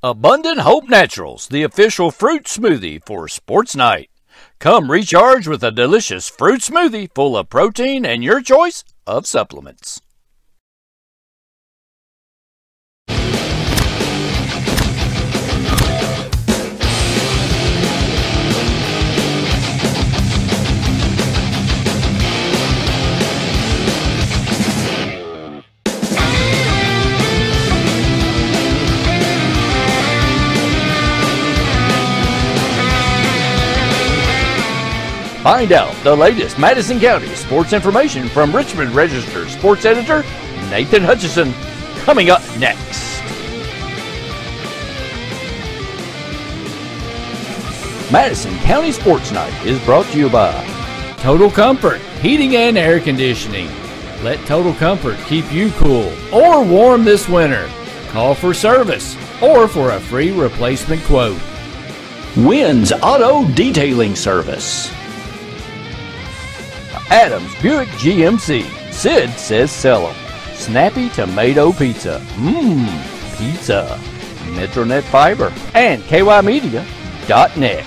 Abundant Hope Naturals, the official fruit smoothie for Sports Night. Come recharge with a delicious fruit smoothie full of protein and your choice of supplements. Find out the latest Madison County sports information from Richmond Register sports editor Nathan Hutchison, coming up next. Madison County Sports Night is brought to you by Total Comfort Heating and Air Conditioning. Let Total Comfort keep you cool or warm this winter. Call for service or for a free replacement quote. Wynn's Auto Detailing Service. Adams Buick GMC. Sid says sell 'em. Snappy Tomato Pizza. Pizza. Metronet Fiber. And KYmedia.net.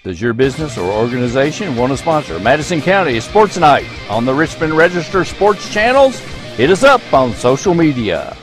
Does your business or organization want to sponsor Madison County Sports Night on the Richmond Register Sports channels? Hit us up on social media.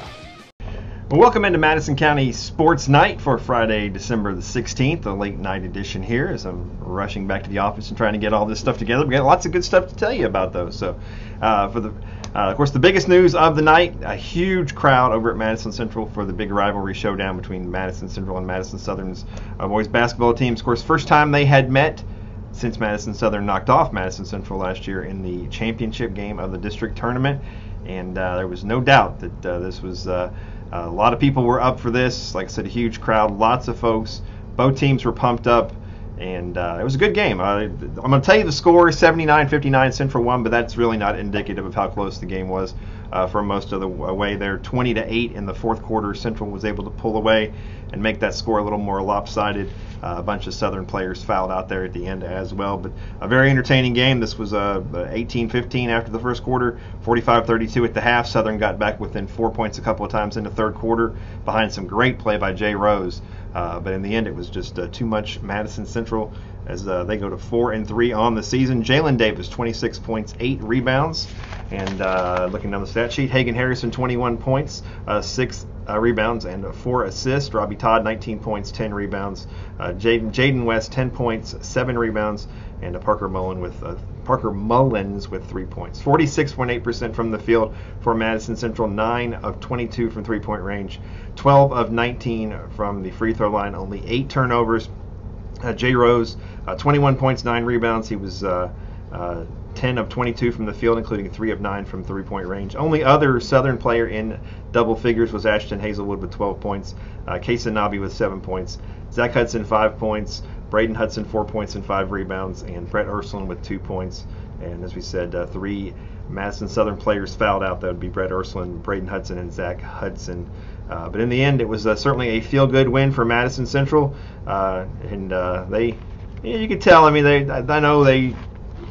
Well, welcome into Madison County Sports Night for Friday, December the 16th, a late night edition here as I'm rushing back to the office and trying to get all this stuff together. We got lots of good stuff to tell you about, though. So, of course, the biggest news of the night, a huge crowd over at Madison Central for the big rivalry showdown between Madison Central and Madison Southern's boys basketball teams. Of course, first time they had met since Madison Southern knocked off Madison Central last year in the championship game of the district tournament. And there was no doubt that this was a lot of people were up for this. Like I said, a huge crowd, lots of folks. Both teams were pumped up, and it was a good game. I'm going to tell you the score, 79-59, Central won, but that's really not indicative of how close the game was for most of the way there. 20-8 in the fourth quarter. Central was able to pull away and make that score a little more lopsided. A bunch of Southern players fouled out there at the end as well, but a very entertaining game. This was 18-15 after the first quarter, 45-32 at the half. Southern got back within 4 points a couple of times in the third quarter behind some great play by Jay Rose, but in the end it was just too much Madison Central as they go to 4-3 on the season. Jalen Davis, 26 points, 8 rebounds, and looking down the stat sheet, Hagan Harrison, 21 points, 6 rebounds and 4 assists. Robbie Todd, 19 points, 10 rebounds. Jaden West, 10 points, 7 rebounds, and Parker Mullins with 3 points. 46.8% from the field for Madison Central, 9 of 22 from three-point range, 12 of 19 from the free throw line, only 8 turnovers. Jay Rose, 21 points, 9 rebounds. He was 10 of 22 from the field, including 3 of 9 from three-point range. Only other Southern player in double figures was Ashton Hazelwood with 12 points, Kaysen Nabi with 7 points, Zach Hudson 5 points, Braden Hudson 4 points and 5 rebounds, and Brett Ursuline with 2 points. And as we said, 3 Madison Southern players fouled out. That would be Brett Ursuline, Braden Hudson, and Zach Hudson. But in the end, it was certainly a feel-good win for Madison Central, and you could tell. I mean, I know they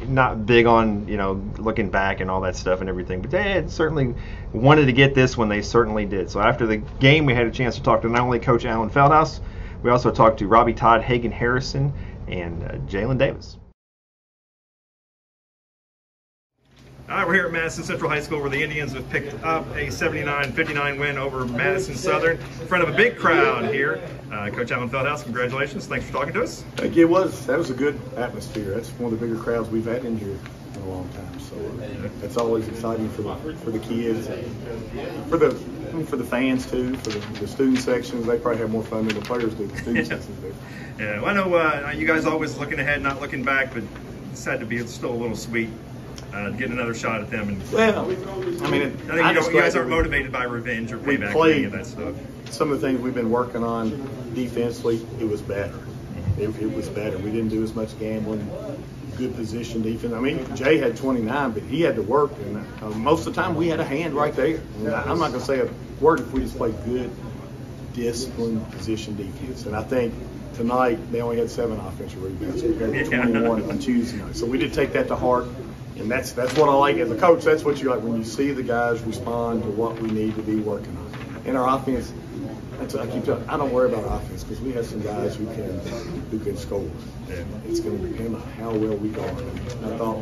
not big on looking back and all that stuff and everything, but they had certainly wanted to get this one. They certainly did. So after the game, we had a chance to talk to not only Coach Alan Feldhaus, we also talked to Robbie Todd, Hagan Harrison, and Jalen Davis. All right, we're here at Madison Central High School where the Indians have picked up a 79-59 win over Madison Southern in front of a big crowd here. Coach Alan Feldhaus, congratulations. Thanks for talking to us. Thank you. That was a good atmosphere. That's one of the bigger crowds we've had in here in a long time. So that's always exciting for the kids, for the fans too, for the student sections. They probably have more fun than the players do. The student sections do. Yeah, well, I know you guys always looking ahead, not looking back, but it's sad to be still a little sweet. Get another shot at them. Well, I mean, I think you guys aren't motivated by revenge or payback or any of that stuff. Some of the things we've been working on defensively, it was better. It was better. We didn't do as much gambling, good position defense. I mean, Jay had 29, but he had to work, and most of the time we had a hand right there. I'm not going to say a word if we just played good, disciplined position defense. And I think tonight they only had 7 offensive rebounds compared to 21 on Tuesday night. So we did take that to heart. And that's what I like as a coach. That's what you like when you see the guys respond to what we need to be working on. And our offense I keep telling, I don't worry about offense because we have some guys who can score. And it's going to depend on how well we guard. I thought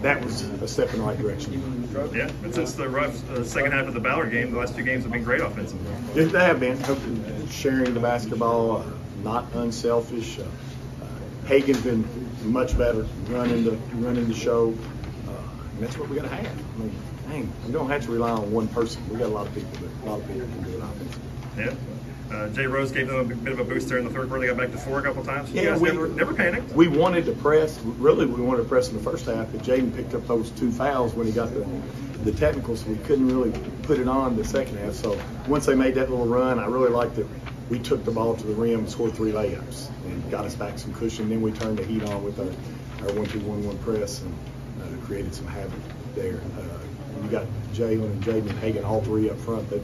that was a step in the right direction. Yeah, and since the rough second half of the Ballard game, the last two games have been great offensively. Yeah, they have been. Sharing the basketball, not unselfish. Hagen's been much better running the show. And that's what we got to have. I mean, dang, we don't have to rely on one person. We got a lot of people can do it offensively. Yeah. Jay Rose gave them a bit of a boost there in the third quarter. They got back to 4 a couple times. Yeah, we never panicked. We wanted to press. Really, we wanted to press in the first half, but Jaden picked up those 2 fouls when he got the technical, so we couldn't really put it on the second half. So once they made that little run, I really liked that we took the ball to the rim and scored 3 layups and got us back some cushion. Then we turned the heat on with our 1-2-1-1 press and created some havoc there. You got Jalen and Jaden and Hagen, all 3 up front. They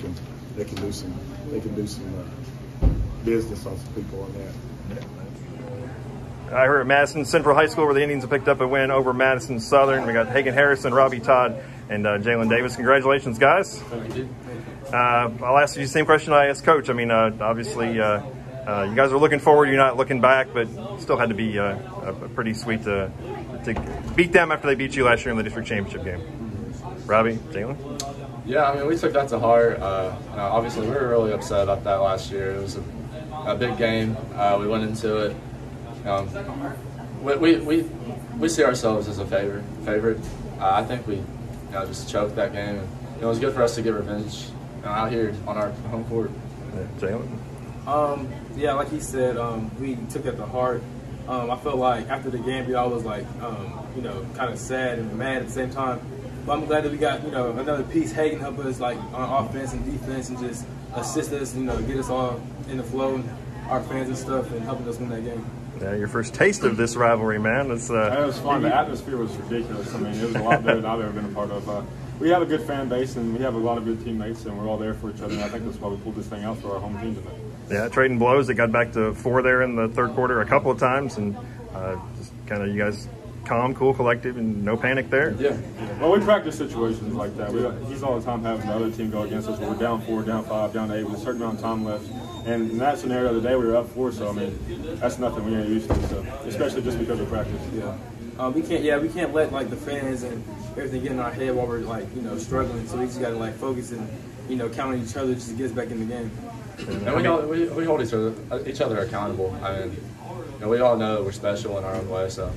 can do some business on some people on that. I heard at Madison Central High School where the Indians have picked up a win over Madison Southern. We got Hagen Harrison, Robbie Todd, and Jalen Davis. Congratulations, guys. Thank you. I'll ask you the same question I asked Coach. I mean, obviously, you guys are looking forward. You're not looking back, but still had to be pretty sweet to beat them after they beat you last year in the district championship game. Robbie, Jalen? Yeah, I mean, we took that to heart. Obviously, we were really upset about that last year. It was a big game. We went into it. We see ourselves as a favorite. I think we just choked that game. And, it was good for us to get revenge out here on our home court. Jalen? Yeah, like he said, we took it to heart. I felt like after the game, we all was like, kind of sad and mad at the same time. But I'm glad that we got, another piece. Hagen help us like on offense and defense and just assist us, get us all in the flow and our fans and stuff and helping us win that game. Yeah, your first taste of this rivalry, man. It was fun. The atmosphere was ridiculous. I mean, it was a lot better than I've ever been a part of. We have a good fan base and we have a lot of good teammates and we're all there for each other. And I think that's why we pulled this thing out for our home team tonight. Yeah, trading blows. They got back to 4 there in the third quarter a couple of times, and just kind of you guys calm, cool, collective, and no panic there. Yeah. Well, we practice situations like that. He's all the time having the other team go against us. We're down 4, down 5, down 8 with a certain amount of time left. And in that scenario today, we were up 4. So I mean, that's nothing we ain't used to. So especially just because of practice. Yeah. We can't let like the fans and everything get in our head while we're like struggling. So we just got to like focus and count on each other just to get us back in the game. And we hold each other accountable. I mean, we all know we're special in our own way, so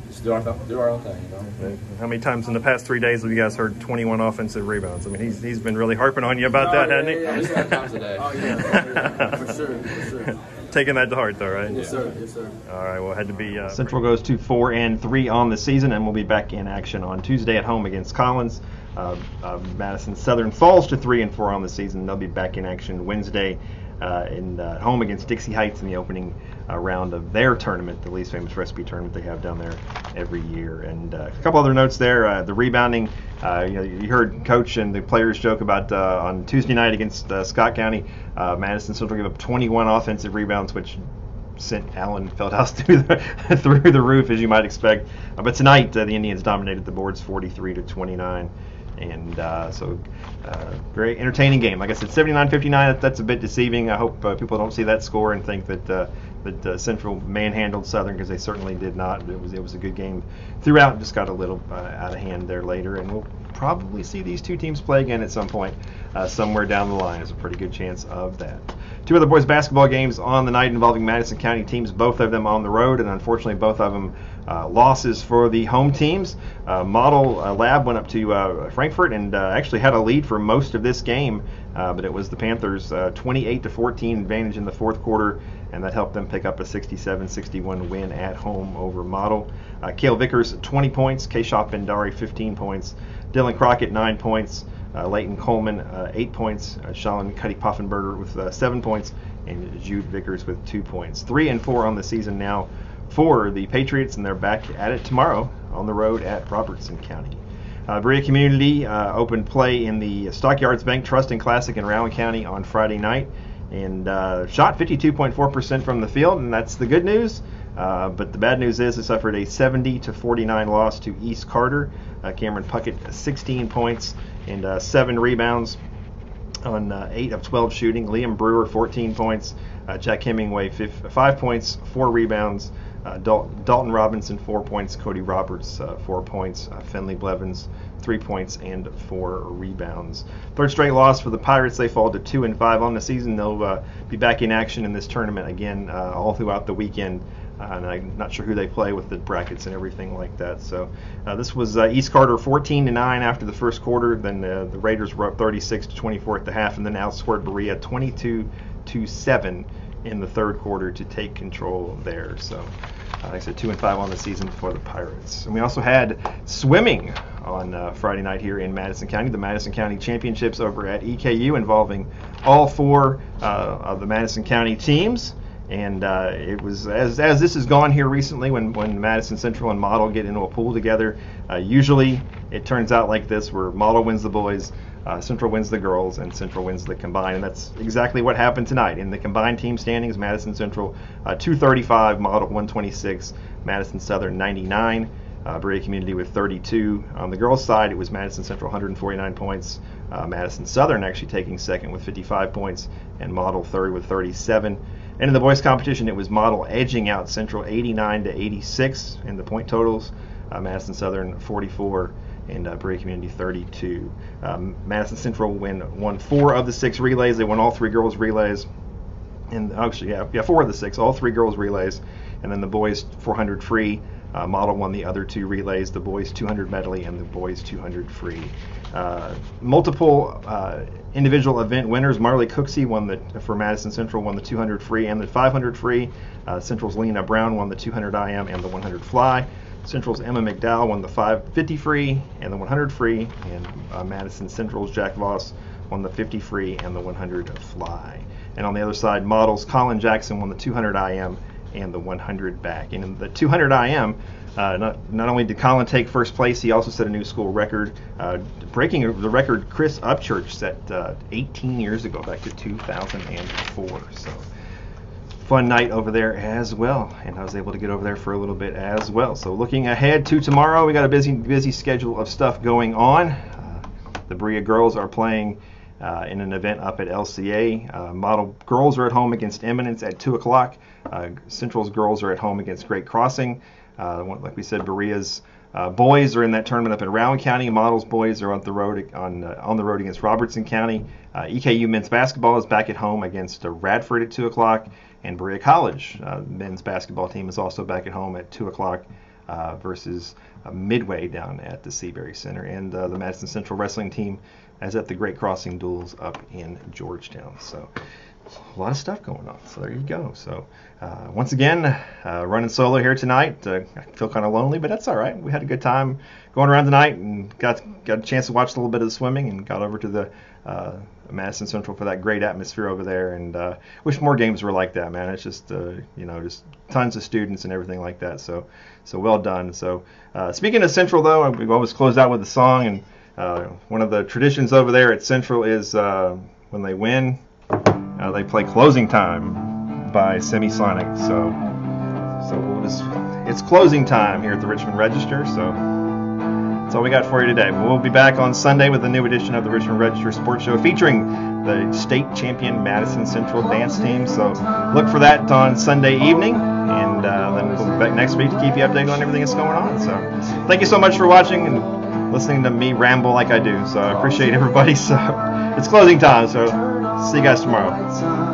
just do our own thing. How many times in the past 3 days have you guys heard 21 offensive rebounds? I mean, he's been really harping on you about that, hasn't he? At least 5 times a day. Oh yeah, for sure. Taking that to heart, though, right? Yes, sir. All right, well, it had to be. Central goes to 4-3 on the season, and we'll be back in action on Tuesday at home against Collins. Madison Southern falls to 3-4 on the season. They'll be back in action Wednesday at home against Dixie Heights in the opening round of their tournament, the least famous recipe tournament they have down there every year. And a couple other notes there. The rebounding, you heard Coach and the players joke about on Tuesday night against Scott County, Madison Central gave up 21 offensive rebounds, which sent Allen Feldhouse through the roof, as you might expect. But tonight, the Indians dominated the boards 43-29. And so very entertaining game. Like I said, 79-59, that's a bit deceiving. I hope people don't see that score and think that Central manhandled Southern, because they certainly did not. It was a good game throughout, just got a little out of hand there later. And we'll probably see these two teams play again at some point somewhere down the line. There's a pretty good chance of that. 2 other boys basketball games on the night involving Madison County teams, both of them on the road, and unfortunately both of them losses for the home teams. Model Lab went up to Frankfort and actually had a lead for most of this game, but it was the Panthers' 28-14 advantage in the fourth quarter, and that helped them pick up a 67-61 win at home over Model. Cale Vickers, 20 points. Keshop Bendari, 15 points. Dylan Crockett, 9 points. Leighton Coleman, 8 points. Shalin Cuddy Poffenberger with 7 points. And Jude Vickers with 2 points. 3-4 on the season now for the Patriots, and they're back at it tomorrow on the road at Robertson County. Berea Community opened play in the Stockyards Bank Trust and Classic in Rowan County on Friday night, and shot 52.4% from the field, and that's the good news. But the bad news is they suffered a 70-49 loss to East Carter. Cameron Puckett, 16 points and 7 rebounds. on 8 of 12 shooting. Liam Brewer, 14 points. Jack Hemingway, 5 points, 4 rebounds. Dalton Robinson, 4 points. Cody Roberts, 4 points. Finley Blevins, 3 points and 4 rebounds. Third straight loss for the Pirates. They fall to 2-5 on the season. They'll be back in action in this tournament again all throughout the weekend. And I'm not sure who they play with the brackets and everything like that. So this was East Carter 14-9 after the first quarter. Then the Raiders were up 36-24 at the half, and then outscored Berea 22-7 in the third quarter to take control there. So like I said, 2-5 on the season for the Pirates. And we also had swimming on Friday night here in Madison County. The Madison County Championships over at EKU, involving all 4 of the Madison County teams. And it was, as this has gone here recently, when Madison Central and Model get into a pool together, usually it turns out like this, where Model wins the boys, Central wins the girls, and Central wins the combined. And that's exactly what happened tonight. In the combined team standings, Madison Central 235, Model 126, Madison Southern 99, Berea Community with 32. On the girls' side, it was Madison Central 149 points, Madison Southern actually taking second with 55 points, and Model third with 37. And in the boys' competition, it was Model edging out Central 89-86 in the point totals. Madison Southern 44 and Berea Community 32. Madison Central won 4 of the 6 relays. They won all 3 girls relays. And actually, 4 of the 6, all 3 girls relays. And then the boys 400 free. Model won the other 2 relays, the boys 200 medley and the boys 200 free. Multiple individual event winners. Marley Cooksey for Madison Central won the 200 free and the 500 free. Central's Lena Brown won the 200 IM and the 100 fly. Central's Emma McDowell won the 550 free and the 100 free. And Madison Central's Jack Voss won the 50 free and the 100 fly. And on the other side, Model's Colin Jackson won the 200 IM and the 100 back. And in the 200 IM, not only did Colin take first place, he also set a new school record, breaking the record Chris Upchurch set 18 years ago, back to 2004. So fun night over there as well, and I was able to get over there for a little bit as well. So looking ahead to tomorrow, we got a busy schedule of stuff going on. The Berea girls are playing in an event up at LCA. Model girls are at home against Eminence at 2 o'clock. Central's girls are at home against Great Crossing. Like we said, Berea's boys are in that tournament up in Rowan County. Model's boys are on the road against Robertson County. EKU men's basketball is back at home against Radford at 2 o'clock. And Berea College men's basketball team is also back at home at 2 o'clock versus Midway down at the Seabury Center. And the Madison Central wrestling team is at the Great Crossing Duels up in Georgetown. So a lot of stuff going on. So there you go. So once again, running solo here tonight. I feel kind of lonely, but that's all right. We had a good time going around tonight and got a chance to watch a little bit of the swimming and got over to the Madison Central for that great atmosphere over there. And wish more games were like that, man. It's just just tons of students and everything like that. So well done. So speaking of Central, though, we've always closed out with a song, and one of the traditions over there at Central is when they win, they play Closing Time by Semisonic. It's closing time here at the Richmond Register. So that's all we got for you today. We'll be back on Sunday with a new edition of the Richmond Register Sports Show featuring the state champion Madison Central dance team. So look for that on Sunday evening, and then we'll be back next week to keep you updated on everything that's going on. So thank you so much for watching and listening to me ramble like I do. So I appreciate everybody. So it's closing time. So see you guys tomorrow.